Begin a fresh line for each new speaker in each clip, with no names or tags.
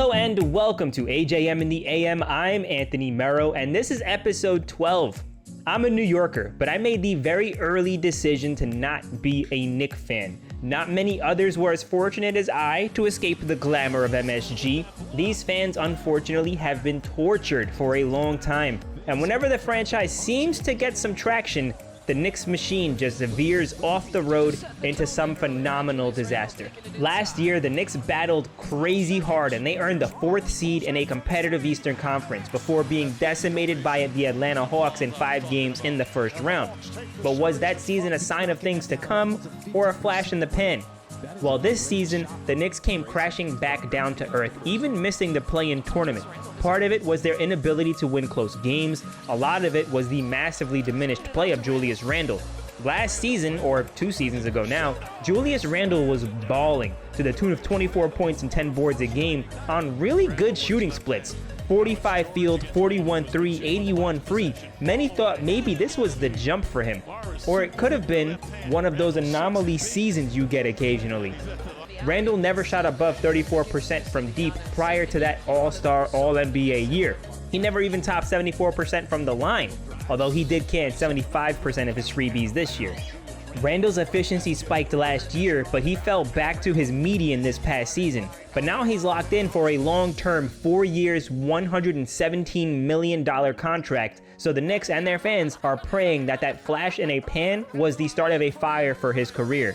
Hello and welcome to AJM in the AM. I'm Anthony Mero and this is episode 12. I'm a New Yorker, but I made the very early decision to not be a Knicks fan. Not many others were as fortunate as I to escape the glamour of MSG. These fans unfortunately have been tortured for a long time, and whenever the franchise seems to get some traction, the Knicks machine just veers off the road into some phenomenal disaster. Last year, the Knicks battled crazy hard and they earned the 4th seed in a competitive Eastern Conference before being decimated by the Atlanta Hawks in 5 games in the first round. But was that season a sign of things to come or a flash in the pan? Well, this season, the Knicks came crashing back down to earth, even missing the play-in tournament. Part of it was their inability to win close games. A lot of it was the massively diminished play of Julius Randle. Last season, or 2 seasons ago now, Julius Randle was balling to the tune of 24 points and 10 boards a game on really good shooting splits. 45 field, 41 3, 81 free. Many thought maybe this was the jump for him, or it could have been one of those anomaly seasons you get occasionally. Randle never shot above 34% from deep prior to that All-Star, All-NBA year. He never even topped 74% from the line, although he did can 75% of his freebies this year. Randle's efficiency spiked last year, but he fell back to his median this past season. But now he's locked in for a long-term 4 years, $117 million contract, so the Knicks and their fans are praying that that flash in a pan was the start of a fire for his career.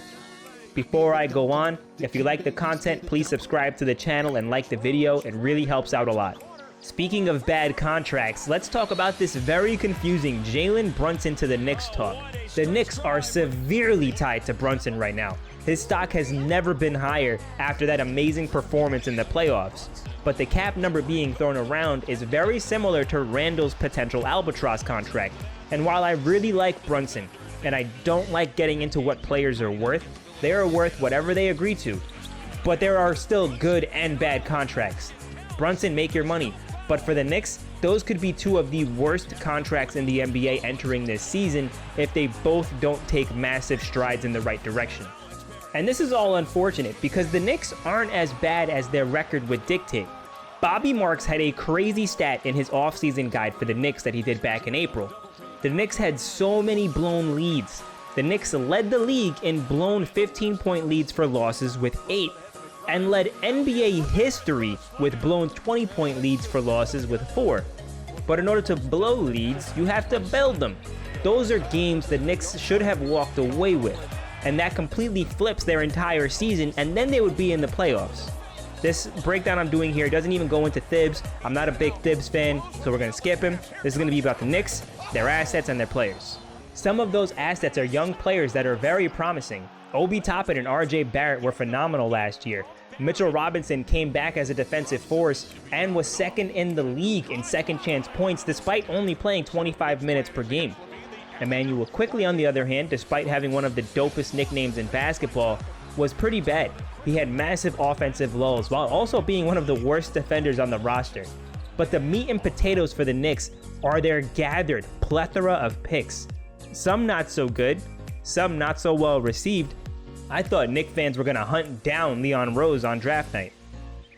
Before I go on, if you like the content, please subscribe to the channel and like the video. It really helps out a lot. Speaking of bad contracts, let's talk about this very confusing Jalen Brunson to the Knicks talk. The Knicks are severely tied to Brunson right now. His stock has never been higher after that amazing performance in the playoffs. But the cap number being thrown around is very similar to Randle's potential albatross contract. And while I really like Brunson, and I don't like getting into what players are worth, they are worth whatever they agree to. But there are still good and bad contracts. Brunson, make your money. But for the Knicks, those could be 2 of the worst contracts in the NBA entering this season if they both don't take massive strides in the right direction. And this is all unfortunate because the Knicks aren't as bad as their record would dictate. Bobby Marks had a crazy stat in his offseason guide for the Knicks that he did back in April. The Knicks had so many blown leads. The Knicks led the league in blown 15-point leads for losses with 8, and led NBA history with blown 20-point leads for losses with 4. But in order to blow leads, you have to build them. Those are games the Knicks should have walked away with, and that completely flips their entire season, and then they would be in the playoffs. This breakdown I'm doing here doesn't even go into Thibs. I'm not a big Thibs fan, so we're going to skip him. This is going to be about the Knicks, their assets, and their players. Some of those assets are young players that are very promising. Obi Toppin and RJ Barrett were phenomenal last year. Mitchell Robinson came back as a defensive force and was second in the league in second chance points despite only playing 25 minutes per game. Emmanuel Quickley, on the other hand, despite having one of the dopest nicknames in basketball, was pretty bad. He had massive offensive lulls while also being one of the worst defenders on the roster. But the meat and potatoes for the Knicks are their gathered plethora of picks. Some not so good, some not so well received. I thought Knicks fans were going to hunt down Leon Rose on draft night.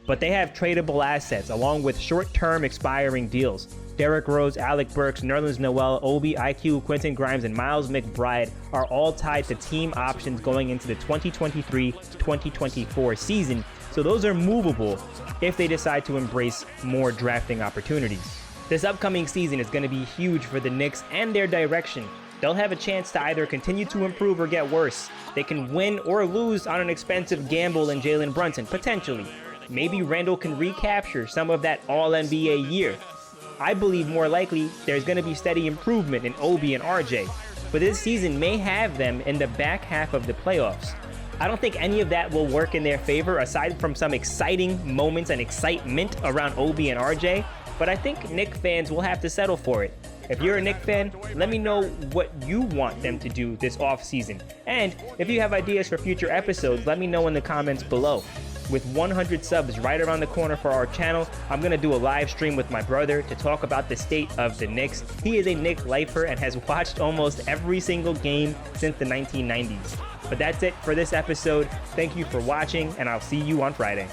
But they have tradable assets along with short-term expiring deals. Derrick Rose, Alec Burks, Nerlens Noel, Obi, IQ, Quentin Grimes, and Miles McBride are all tied to team options going into the 2023-2024 season, so those are movable if they decide to embrace more drafting opportunities. This upcoming season is going to be huge for the Knicks and their direction. They'll have a chance to either continue to improve or get worse. They can win or lose on an expensive gamble in Jalen Brunson, potentially. Maybe Randle can recapture some of that All-NBA year. I believe more likely there's going to be steady improvement in Obi and RJ, but this season may have them in the back half of the playoffs. I don't think any of that will work in their favor aside from some exciting moments and excitement around Obi and RJ, but I think Knicks fans will have to settle for it. If you're a Knicks fan, let me know what you want them to do this offseason. And if you have ideas for future episodes, let me know in the comments below. With 100 subs right around the corner for our channel, I'm going to do a live stream with my brother to talk about the state of the Knicks. He is a Knicks lifer and has watched almost every single game since the 1990s. But that's it for this episode. Thank you for watching, and I'll see you on Friday.